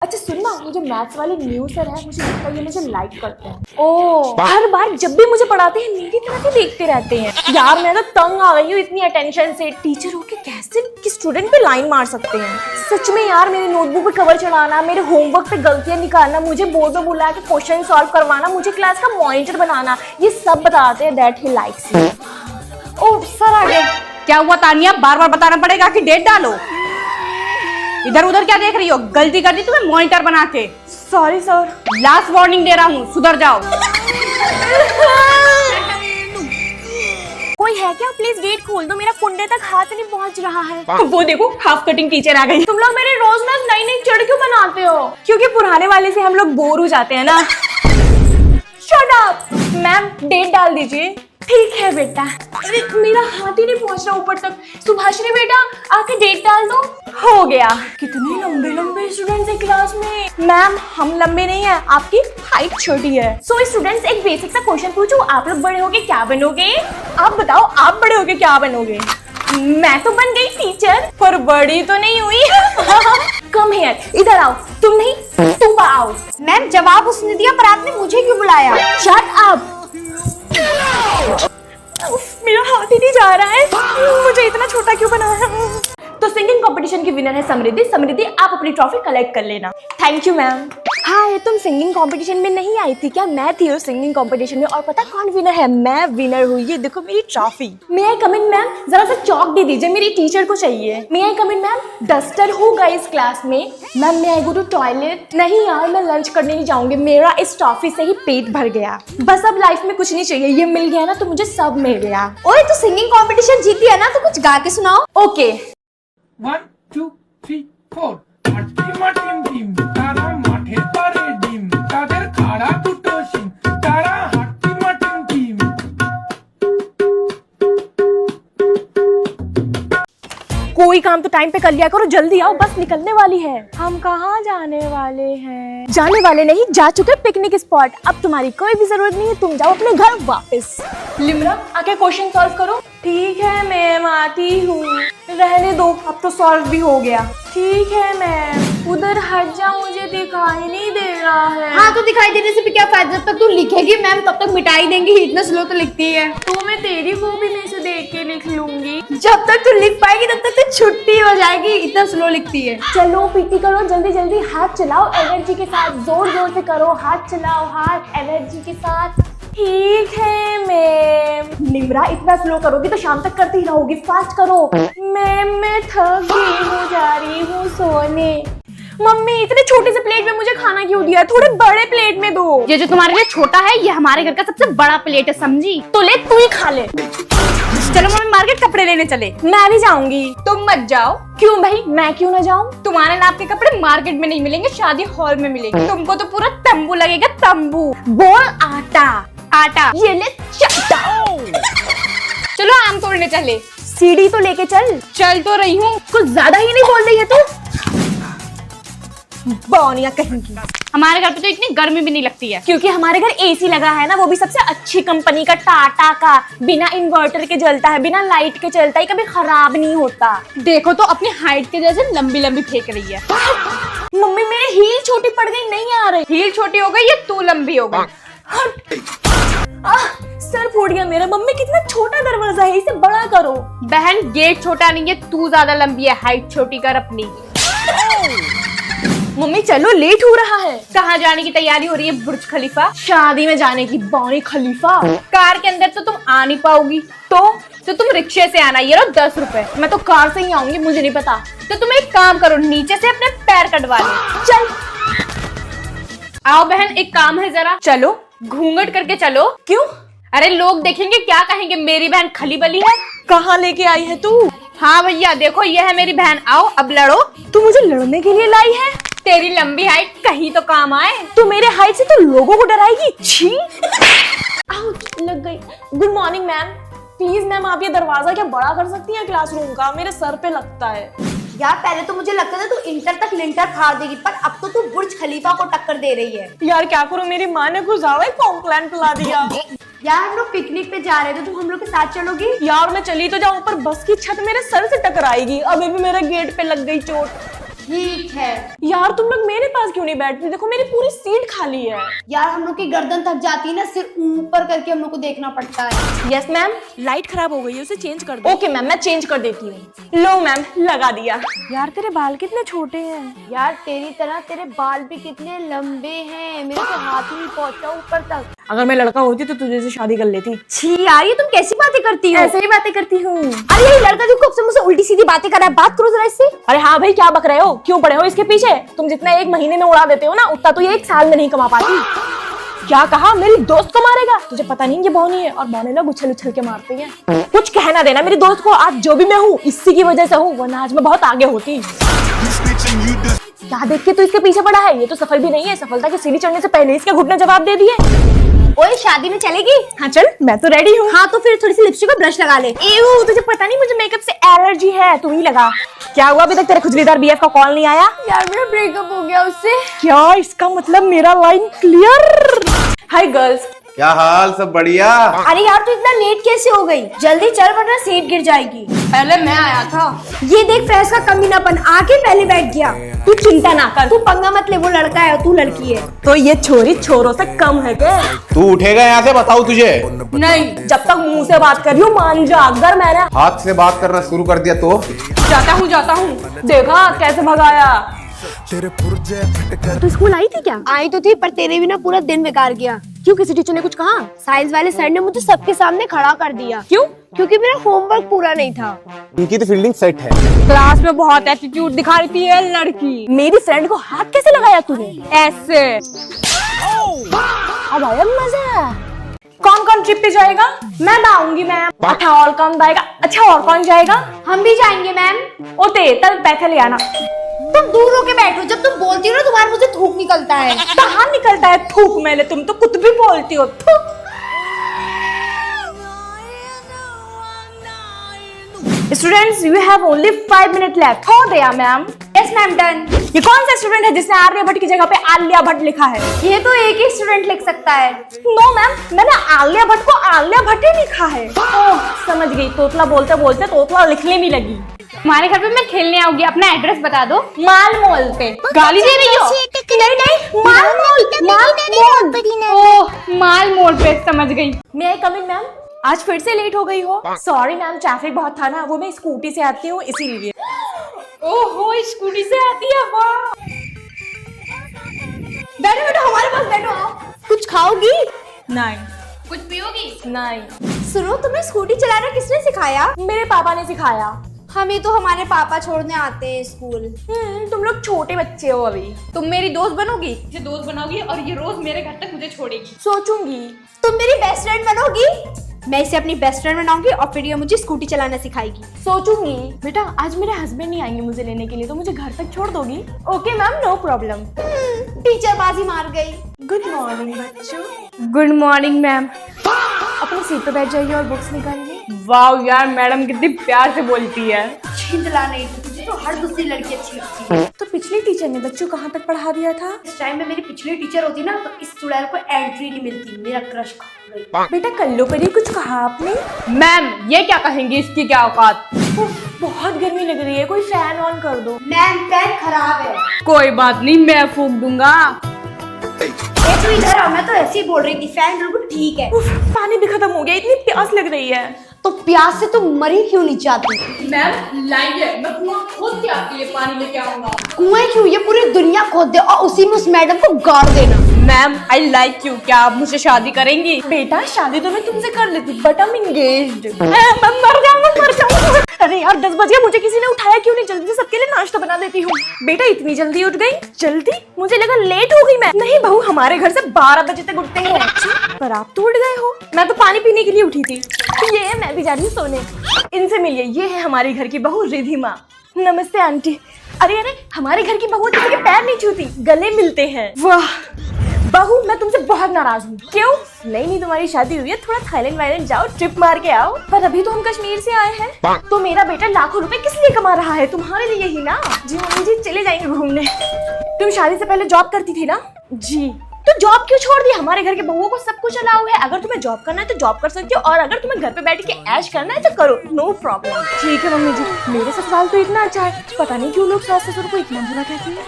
अच्छा सुन ना, मुझे मैथ्स वाले न्यू सर है, मुझे लगता है ये मुझे लाइक करते हैं। ओ, हर बार जब भी मुझे पढ़ाते हैं मेरी तरफ ही देखते रहते हैं। यार मैं तो तंग आ गई हूँ इतनी अटेंशन से। टीचर होके कैसे कि स्टूडेंट पे लाइन मार सकते हैं। सच में यार, मेरे नोटबुक पे कवर चढ़ाना, मेरे होमवर्क पे गलतियां निकालना, मुझे बोर्ड पे बुला के क्वेश्चन सॉल्व करवाना, मुझे क्लास का मॉनिटर बनाना, ये सब बताते हैं that he likes me. Oh sir आ गए। क्या हुआ तानिया, बार बार बताना पड़ेगा कि डेट डालो। इधर उधर क्या देख रही हो, गलती कर दी तुम्हें मॉनिटर बना के। Sorry sir. लास्ट वार्निंग दे रहा हूँ, सुधर जाओ। कोई है क्या? प्लीज गेट खोल दो, मेरा कुंडे तक हाथ नहीं पहुंच रहा है। वो देखो हाफ कटिंग टीचर आ गई। तुम लोग मेरे रोज ना नई नई जड़ क्यों बनाते हो? क्योंकि पुराने वाले से हम लोग बोर हो जाते हैं ना। Shut up. मैम डेट डाल दीजिए। ठीक है बेटा। अरे मेरा हाथ ही नहीं पहुंच रहा ऊपर तक। सुभाषिनी बेटा आके डेट डाल दो। हो गया। कितने लंबे लंबे स्टूडेंट्स हैं क्लास में। मैम हम लंबे नहीं हैं, आपकी हाइट छोटी है। सो स्टूडेंट्स एक बेसिक सा क्वेश्चन पूछूं, आप लोग बड़े होके क्या बनोगे? आप बताओ, आप बड़े होके क्या बनोगे? मैं तो बन गई टीचर, पर बड़ी तो नहीं हुई। कम हियर, इधर आओ। तुम नहीं, तुम आओ। मैम जवाब उसने दिया पर आपने मुझे क्यों बुलाया? Shut up. मेरा हाथ ही नहीं जा रहा है, मुझे इतना छोटा क्यों बनाया? तो सिंगिंग कंपटीशन की विनर है समृद्धि। समृद्धि आप अपनी ट्रॉफी कलेक्ट कर लेना। Thank you ma'am. हाँ, तुम सिंगिंग कंपटीशन में नहीं आई थी क्या? मैं थी उस सिंगिंग कंपटीशन में, और पता कौन विनर है? मैं विनर हुई। ये देखो मेरी ट्रॉफी। मे आई कम इन मैम? जरा सा चौक दे दीजिए, मेरी टीचर को चाहिए। मे आई कम इन मैम? डस्टर होगा इस क्लास में। Ma'am may I go to toilet? नहीं यार, मैं लंच करने नहीं जाऊंगी, मेरा इस ट्रॉफी से ही पेट भर गया। बस अब लाइफ में कुछ नहीं चाहिए, ये मिल गया ना तो मुझे सब मिल गया। ओए तो सिंगिंग कंपटीशन जीती है ना, तो कुछ गा के सुनाओ। ओके। 1 2 3 4 টিম টিম তারা মাঠে পারে ডিম তাদের খাড়া দুটো শিং তারা হাট্টিমাটিম টিম। कोई काम तो टाइम पे कर लिया करो, जल्दी आओ, बस निकलने वाली है। हम कहाँ जाने वाले हैं? जाने वाले नहीं, जा चुके पिकनिक स्पॉट। अब तुम्हारी कोई भी जरूरत नहीं है, तुम जाओ अपने घर वापस। लिमरा आके क्वेश्चन सॉल्व करो। ठीक है मैम, आती हूँ। रहने दो, अब तो सॉल्व भी हो गया। ठीक है मैम। उधर हट जा, मुझे दिखाई नहीं दे रहा है। हाँ तो दिखाई देने से भी क्या फायदा, जब तक तू लिखेगी मैम तब तक मिटाई देंगी। इतना स्लो तो लिखती है। तो मैं तेरी कॉपी में से देख के लिख लूंगी। जब तक तू लिख पाएगी तब तक तो छुट्टी हो जाएगी, इतना स्लो लिखती है। चलो पीटी करो, जल्दी जल्दी हाथ चलाओ, एनर्जी के साथ, जोर जोर से करो, हाथ चलाओ, हाथ एनर्जी के साथ। ठीक है मैम। निम्रा इतना स्लो करोगी तो शाम तक करती ही रहोगी, फास्ट करो। मैम मैं थक गई हूँ, जा रही हूँ सोने। मम्मी इतने छोटे से प्लेट में मुझे खाना क्यों दिया? थोड़े बड़े प्लेट में दो। ये जो तुम्हारे लिए छोटा है ये हमारे घर का सबसे बड़ा प्लेट है, समझी? तो ले, तू ही खा ले। चलो मम्मी मार्केट कपड़े लेने चले। मैं भी जाऊंगी। तुम मत जाओ। क्यों भाई, मैं क्यों ना जाऊं? तुम्हारे नाप के कपड़े मार्केट में नहीं मिलेंगे, शादी हॉल में मिलेंगे। तुमको तो पूरा तंबू लगेगा, तंबू। बोल आटा। आटा ये ले, चलो आम तोड़ने चले। सीढ़ी तो लेके चल। चल तो रही हूँ। कुछ ज्यादा ही नहीं बोल रही है तू। बौनिया कहेंगी। हमारे घर पे तो इतनी गर्मी भी नहीं लगती है, क्योंकि हमारे घर एसी लगा है ना, वो भी सबसे अच्छी कंपनी का, टाटा का। बिना इन्वर्टर के चलता है, बिना लाइट के चलता है, कभी खराब नहीं होता। देखो तो अपनी हाइट के जैसे लंबी लंबी फेंक रही है। मम्मी मेरे हील छोटी पड़ गई, नहीं आ रही। हील छोटी हो गई या तू लंबी हो गई? सर फूट गया मेरा। मम्मी कितना छोटा दरवाजा है, इसे बड़ा करो। बहन गेट छोटा नहीं है, तू ज्यादा लंबी है, हाइट छोटी कर अपनी। मम्मी चलो, लेट हो रहा है। कहाँ जाने की तैयारी हो रही है? बुर्ज खलीफा। शादी में जाने की। बौनी खलीफा। कार के अंदर तो तुम आ नहीं पाओगी, तो तुम रिक्शे से आना। ये लो 10 रुपए। मैं तो कार से ही आऊंगी, मुझे नहीं पता। तो तुम एक काम करो, नीचे से अपने पैर कटवा ले। चल आओ बहन, एक काम है जरा। चलो। घूंघट करके चलो। क्यों? अरे लोग देखेंगे, क्या कहेंगे, मेरी बहन खली बली है। कहाँ लेके आई है तू? हाँ भैया देखो, ये है मेरी बहन। आओ अब लड़ो। तू मुझे लड़ने के लिए लाई है? तेरी लंबी हाइट कहीं तो काम आए। तू मेरे हाइट से तो लोगों को डराएगी। छी। लग गई। Good morning ma'am. Please ma'am, आप ये दरवाजा क्या बड़ा कर सकती हैं क्लासरूम का? मेरे सर पे लगता है। यार पहले तो मुझे लगता था तू इंटर तक लिंटर फाड़ देगी, पर अब तो तू बुर्ज खलीफा को टक्कर दे रही है। यार क्या करूं, मेरी माँ ने कुछ ज्यादा ही कॉम्प्लान पिला दिया। यार हम लोग पिकनिक पे जा रहे थे, तुम हम लोग के साथ चलोगी? यार मैं चली तो जाऊं, पर बस की छत मेरे सर से टकराएगी। अभी भी मेरे गेट पे लग गई चोट। ठीक है यार तुम लोग मेरे पास क्यों नहीं बैठते? देखो मेरी पूरी सीट खाली है। यार, हम लोग की गर्दन थक जाती है ना, सिर ऊपर करके हम लोग को देखना पड़ता है। यस मैम, लाइट खराब हो गई है, उसे चेंज कर दो। ओके मैम, मैं चेंज कर देती हूँ। लो मैम, लगा दिया। यार तेरे बाल कितने छोटे हैं। यार तेरी तरह तेरे बाल भी कितने लंबे हैं, मेरे तो हाथ ही नहीं पहुंचा ऊपर तक। अगर मैं लड़का होती तो तुझे से शादी कर लेती। छी यार, ये तुम कैसी बातें करती हो? ऐसे ही बातें करती हूँ। अरे ये लड़का देखो कब से मुझसे उल्टी सीधी बातें कर रहा है, बात करो जरा इससे। अरे हाँ भाई, क्या बक रहे हो? क्यों पड़े हो इसके पीछे? तुम जितना एक महीने में उड़ा देते हो ना, उतना तो ये एक साल में नहीं कमा पाती। क्या कहा? मेरी दोस्त को मारेगा? तुझे पता नहीं ये बौनी है, और बौने लोग उछल उछल के मारते हैं। कुछ कहना देना मेरी दोस्त को, आज जो भी मैं हूँ इसी की वजह से हूँ, वरना आज मैं बहुत आगे होती। क्या देख के तू इसके पीछे पड़ा है? ये तो सफल भी नहीं है, सफलता की सीढ़ी चढ़ने से पहले इसके घुटने जवाब दे दिए। ओए, शादी में चलेगी? हाँ चल, मैं तो रेडी हूँ। हाँ तो फिर थोड़ी सी लिपस्टिक और ब्रश लगा ले। एवं, तुझे पता नहीं मुझे मेकअप से एलर्जी है, तू ही लगा। क्या हुआ, अभी तक तेरे खुजलीदार बीएफ का कॉल नहीं आया? यार मेरा ब्रेकअप हो गया उससे। क्या इसका मतलब मेरा लाइन क्लियर? Hi girls. क्या हाल? सब बढ़िया? अरे यार, तू इतना लेट कैसे हो गई? जल्दी चल वरना सीट गिर जाएगी। पहले मैं आया था। ये देख फ्रेश का कमीनापन, आके पहले बैठ गया। तू चिंता ना कर, तू पंगा मत ले, वो लड़का है और तू लड़की है। तो ये छोरी छोरों से कम है क्या? तू उठेगा यहाँ से? बताऊँ तुझे? नहीं, जब तक मुंह से बात कर रही हूँ मान जा। अगर मैंने हाथ से बात करना शुरू कर दिया तो जाता हूँ। देखा कैसे भगाया। तू स्कूल आई थी क्या? आई तो थी, पर तेरे भी ना पूरा दिन बेकार गया। क्यों, किसी टीचर ने कुछ कहा? साइंस वाले सर ने मुझे सबके सामने खड़ा कर दिया। क्यों? क्योंकि मेरा होमवर्क पूरा नहीं था। इनकी तो फील्डिंग सेट है। क्लास में बहुत एटीट्यूड दिखा रही थी ये लड़की। मेरी फ्रेंड को हाथ कैसे लगाया तूने? ऐसे। अब आया मजा। कौन कौन ट्रिप पे जाएगा? मैं आऊंगी मैम। अच्छा, और कौन जाएगा? अच्छा, और कौन जाएगा? हम भी जाएंगे मैम। ओते तल पैसे ले आना। तुम दूर होके बैठो, जब तुम बोलती हो ना तुम्हारे मुझे थूक निकलता है। कहाँ निकलता है थूक? मैंने, तुम तो कुछ भी बोलती हो। थूक। Students, you have only 5 minutes left. हो गया मैम। Yes ma'am, done. ये कौन सा स्टूडेंट है जिसने आर्यभट्ट की जगह पे आलिया भट्ट लिखा है? ये तो एक ही स्टूडेंट लिख सकता है। नो मैम, मैंने आलिया भट्ट को आलिया भट्ट ही लिखा है। ओह, समझ गई। तोतला बोलते बोलते तोतला लिखने भी लगी। हमारे घर पे मैं खेलने आऊंगी, अपना एड्रेस बता दो। माल मोल पे। गाली दे रही हो? नहीं, माल मोल। ओह, माल मोड़ पे, समझ गई। मे आई कम इन मैम? आज फिर से लेट हो गई हो? सॉरी मैम, ट्रैफिक बहुत था ना, वो मैं स्कूटी से आती हूँ इसीलिए। ओहो, स्कूटी से आती है। वाह, बैठो बैठो, हमारे पास बैठो। आओ। कुछ खाओगी? नहीं। कुछ पियोगी? नहीं। सुनो, तुम्हें स्कूटी चलाना किसने सिखाया? मेरे पापा ने सिखाया। हमें तो हमारे पापा छोड़ने आते हैं स्कूल। तुम लोग छोटे बच्चे हो अभी। तुम मेरी दोस्त बनोगी? मुझे दोस्त बनाओगी और ये रोज मेरे घर तक मुझे छोड़ेगी। सोचूंगी। तुम मेरी बेस्ट फ्रेंड बनोगी? मैं इसे अपनी बेस्ट फ्रेंड बनाऊंगी और फिर ये मुझे स्कूटी चलाना सिखाएगी। सोचूंगी। बेटा, आज मेरे हस्बैंड नहीं आएंगे मुझे लेने के लिए, तो मुझे घर तक छोड़ दोगी? Okay ma'am, no problem. Teacher बाजी मार गई। गुड मॉर्निंग बच्चों। Good morning ma'am. अपनी सीट पे बैठ जाइए और बुक्स निकालिए। वाह यार, मैडम कितनी प्यार से बोलती है। छिंदला नहीं, तुझे तो हर दूसरी लड़की अच्छी लगती है। तो पिछली टीचर ने बच्चों कहाँ तक पढ़ा दिया था? इस टाइम में मेरी पिछली टीचर होती ना, तो इस चुड़ैल को एंट्री नहीं मिलती। मेरा क्रश खा गई। बेटा, कल्लो पर ही कुछ कहा आपने? मैम, ये क्या कहेंगी? इसकी क्या औकात? उफ, बहुत गर्मी लग रही है, कोई फैन ऑन कर दो। मैम, फैन खराब है। कोई बात नहीं, मैं फूंक दूंगा। तू इधर आओ, मैं तो ऐसे ही बोल रही थी, फैन बिल्कुल ठीक है। उफ, पानी भी खत्म हो गया, इतनी प्यास लग रही है। तो प्यास से तुम मरी क्यों नहीं चाहती? मैम लाइए, मैं कुआं खोद के आपके लिए पानी लेके आऊंगा। कुएं क्यों? ये पूरी दुनिया खोद दे और उसी में उस मैडम को गाड़ देना। Ma'am, I like you. क्या आप मुझसे शादी करेंगी? बेटा, शादी तो मैं तुमसे कर लेती, बट I'm engaged। मैं मर जाऊंगा। अरे यार, 10 बज गए, मुझे किसी ने उठाया क्यों नहीं? जल्दी से सबके लिए नाश्ता बना देती हूँ। बेटा, इतनी जल्दी उठ गई? जल्दी? मुझे लगा लेट हो गई मैं। नहीं बहू, हमारे घर से 12 बजे तक उठते हैं। पर आप तो उठ गए हो। मैं तो पानी पीने के लिए उठी थी। ये मैं भी जा रही हूँ सोने। इनसे मिलिए, ये है हमारी घर की बहू रिधिमा। नमस्ते आंटी। अरे अरे, हमारे घर की बहू किसी के पैर नहीं छूती, गले मिलते हैं। वाह बहू, मैं तुमसे बहुत नाराज हूँ। क्यों? नहीं, तुम्हारी शादी हुई है, थोड़ा थाईलैंड वाईलैंड जाओ, ट्रिप मार के आओ। पर अभी तो हम कश्मीर से आए हैं। तो मेरा बेटा लाखों रुपए किस लिए कमा रहा है? तुम्हारे लिए ही ना। जी मम्मी जी, चले जाएंगे घूमने। तुम शादी से पहले जॉब करती थी ना? जी। तो जॉब क्यों छोड़ दी? हमारे घर के बहुओं को सब कुछ अलाउ है। अगर तुम्हें जॉब करना है तो जॉब कर सकती हो, और अगर तुम्हें घर पे बैठ के ऐश करना है तो करो, नो प्रॉब्लम। ठीक है मम्मी जी, मेरे ससुराल तो इतना अच्छा है, पता नहीं क्यों लोग सास ससुर को इतना बुरा कहते हैं।